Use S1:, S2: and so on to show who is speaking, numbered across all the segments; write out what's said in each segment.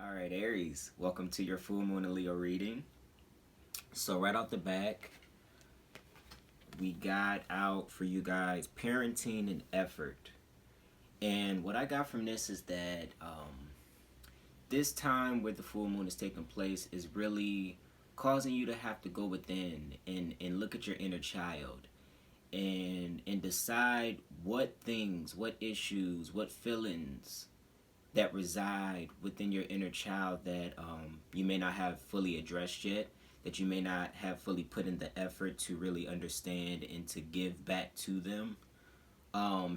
S1: All right, Aries, welcome to your full moon and Leo reading. So, right off the back, we got out for you guys parenting and effort. And what I got from this is that this time where the full moon is taking place is really causing you to have to go within and look at your inner child and decide what things, what issues, what feelings that reside within your inner child that you may not have fully addressed yet, that you may not have fully put in the effort to really understand and to give back to them,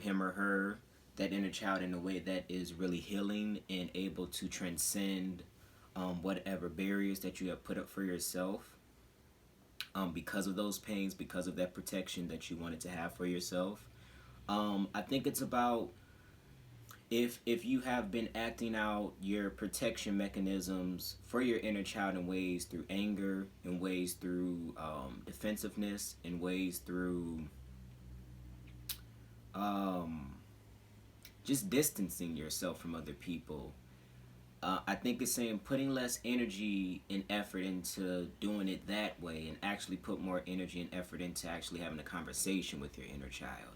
S1: him or her, that inner child in a way that is really healing and able to transcend whatever barriers that you have put up for yourself because of those pains, because of that protection that you wanted to have for yourself. I think it's about if you have been acting out your protection mechanisms for your inner child in ways through anger, in ways through defensiveness, in ways through um, just distancing yourself from other people. I think it's saying putting less energy and effort into doing it that way and actually put more energy and effort into actually having a conversation with your inner child.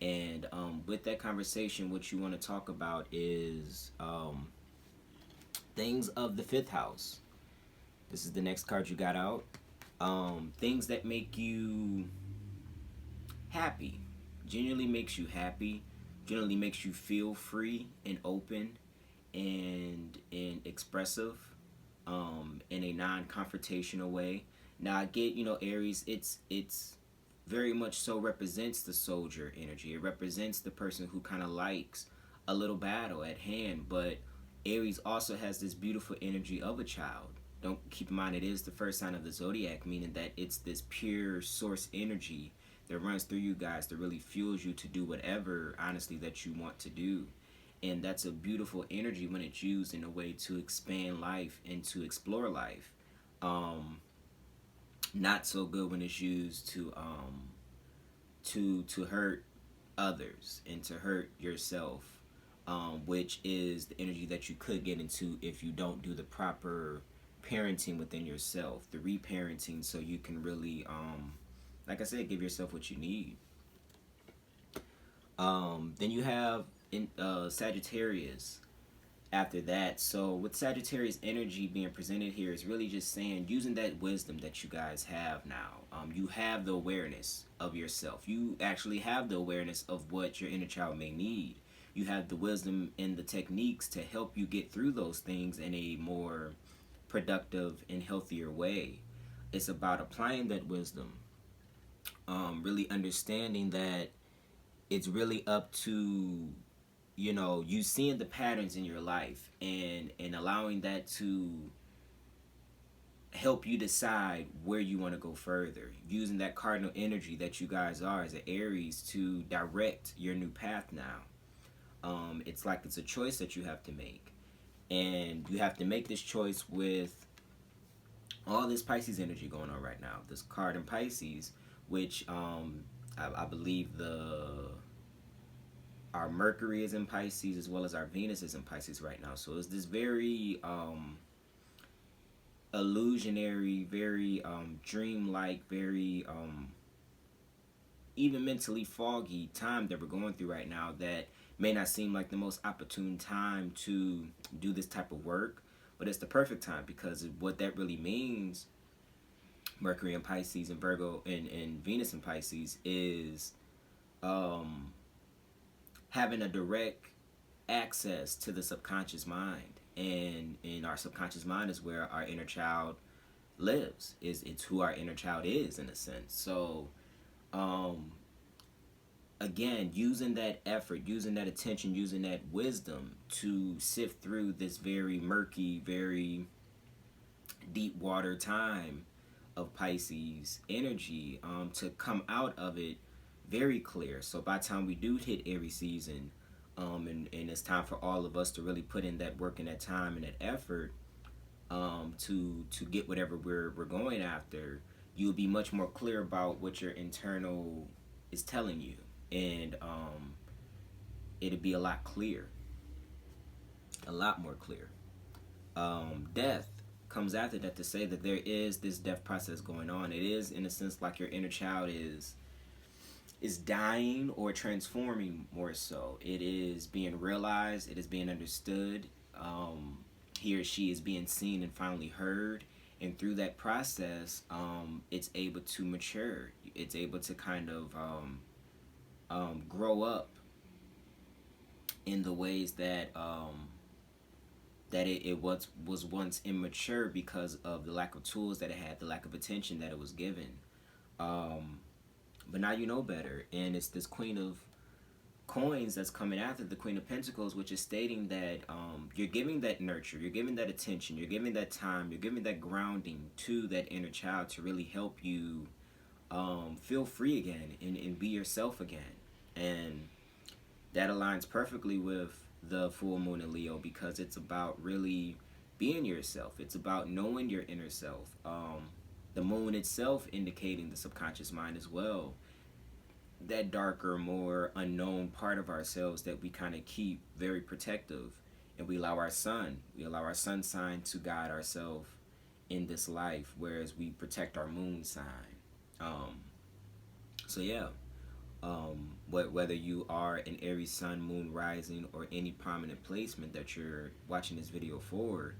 S1: And with that conversation, what you want to talk about is things of the fifth house. This is the next card you got out. Things that make you happy, genuinely makes you happy, generally makes you feel free and open and expressive in a non-confrontational way. Now I get, Aries, it's very much so represents the soldier energy. It represents the person who kind of likes a little battle at hand, but Aries also has this beautiful energy of a child. Don't keep in mind it is the first sign of the zodiac, meaning that it's this pure source energy that runs through you guys that really fuels you to do whatever honestly that you want to do. And that's a beautiful energy when it's used in a way to expand life and to explore life. Um, Not so good when it's used to hurt others and to hurt yourself, which is the energy that you could get into if you don't do the proper parenting within yourself, the reparenting, so you can really, like I said, give yourself what you need. Then you have Sagittarius after that. So with Sagittarius energy being presented here is really just saying using that wisdom that you guys have now. You have the awareness of yourself. You actually have the awareness of what your inner child may need. You have the wisdom and the techniques to help you get through those things in a more productive and healthier way. It's about applying that wisdom, really understanding that it's really up to you seeing the patterns in your life and allowing that to help you decide where you want to go further, using that cardinal energy that you guys are as an Aries to direct your new path now. It's like it's a choice that you have to make, and you have to make this choice with all this Pisces energy going on right now, this card in Pisces, which I believe the our Mercury is in Pisces as well as our Venus is in Pisces right now. So it's this very illusionary, very dreamlike, very even mentally foggy time that we're going through right now that may not seem like the most opportune time to do this type of work, but it's the perfect time because what that really means, Mercury in Pisces and Virgo and Venus in Pisces, is having a direct access to the subconscious mind, and in our subconscious mind is where our inner child lives. It's who our inner child is in a sense. So um again, using that effort, using that attention, using that wisdom to sift through this very murky, very deep water time of Pisces energy, to come out of it very clear. So by the time we do hit Aries season, and it's time for all of us to really put in that work and that time and that effort, to get whatever we're going after, you'll be much more clear about what your internal is telling you, and it'll be a lot clear, a lot more clear. death comes after that, to say that there is this death process going on. It is, in a sense, like your inner child is dying or transforming more so. It is being realized. It is being understood. He or she is being seen and finally heard. And through that process, it's able to mature. It's able to kind of grow up in the ways that it was once immature because of the lack of tools that it had, the lack of attention that it was given. But now you know better, and it's this Queen of Coins that's coming after the Queen of Pentacles, which is stating that you're giving that nurture, you're giving that attention, you're giving that time, you're giving that grounding to that inner child to really help you feel free again and be yourself again. And that aligns perfectly with the full moon in Leo, because it's about really being yourself. It's about knowing your inner self. The moon itself indicating the subconscious mind as well. That darker, more unknown part of ourselves that we kind of keep very protective. And we allow our sun sign to guide ourselves in this life, whereas we protect our moon sign. So yeah. Whether you are an Aries sun, moon, rising, or any prominent placement that you're watching this video for,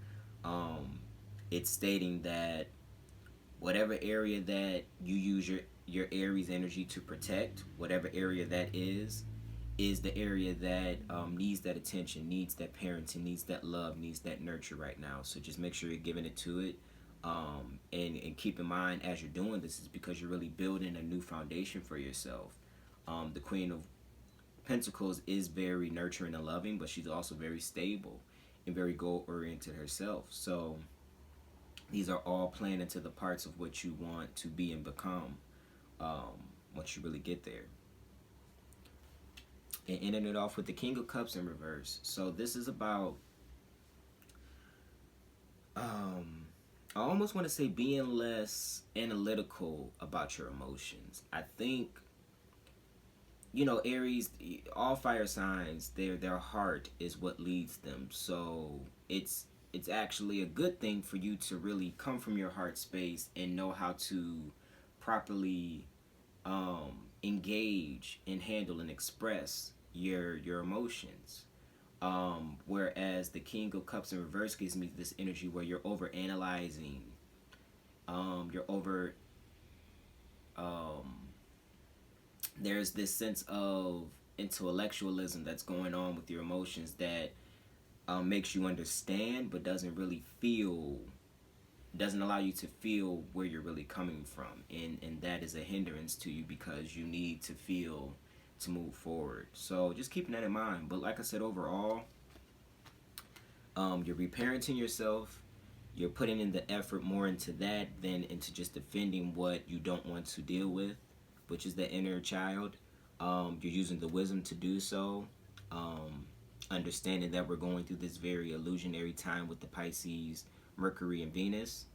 S1: it's stating that whatever area that you use your Aries energy to protect, whatever area that is the area that needs that attention, needs that parenting, needs that love, needs that nurture right now. So just make sure you're giving it to it. And keep in mind, as you're doing this, is because you're really building a new foundation for yourself. The Queen of Pentacles is very nurturing and loving, but she's also very stable and very goal-oriented herself. So these are all playing into the parts of what you want to be and become once you really get there. And ending it off with the King of Cups in reverse. So this is about, I almost want to say, being less analytical about your emotions. I think, you know, Aries, all fire signs, their heart is what leads them. So it's actually a good thing for you to really come from your heart space and know how to properly engage and handle and express your emotions. Whereas the King of Cups in reverse gives me this energy where you're over analyzing, there's this sense of intellectualism that's going on with your emotions that makes you understand, but doesn't allow you to feel where you're really coming from, and that is a hindrance to you, because you need to feel to move forward. So just keeping that in mind. But like I said, overall, you're reparenting yourself. You're putting in the effort more into that than into just defending what you don't want to deal with, which is the inner child. You're using the wisdom to do so. Understanding that we're going through this very illusionary time with the Pisces, Mercury, and Venus.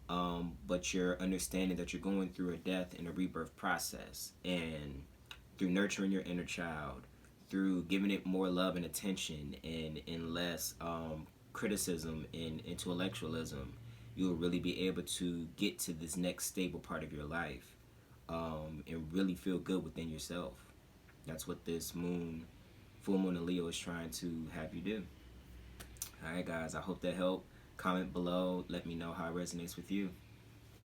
S1: But you're understanding that you're going through a death and a rebirth process. And through nurturing your inner child, through giving it more love and attention and less criticism and intellectualism, you'll really be able to get to this next stable part of your life and really feel good within yourself. That's what this full moon in Leo is trying to have you do. Alright guys, I hope that helped. Comment below, let me know how it resonates with you.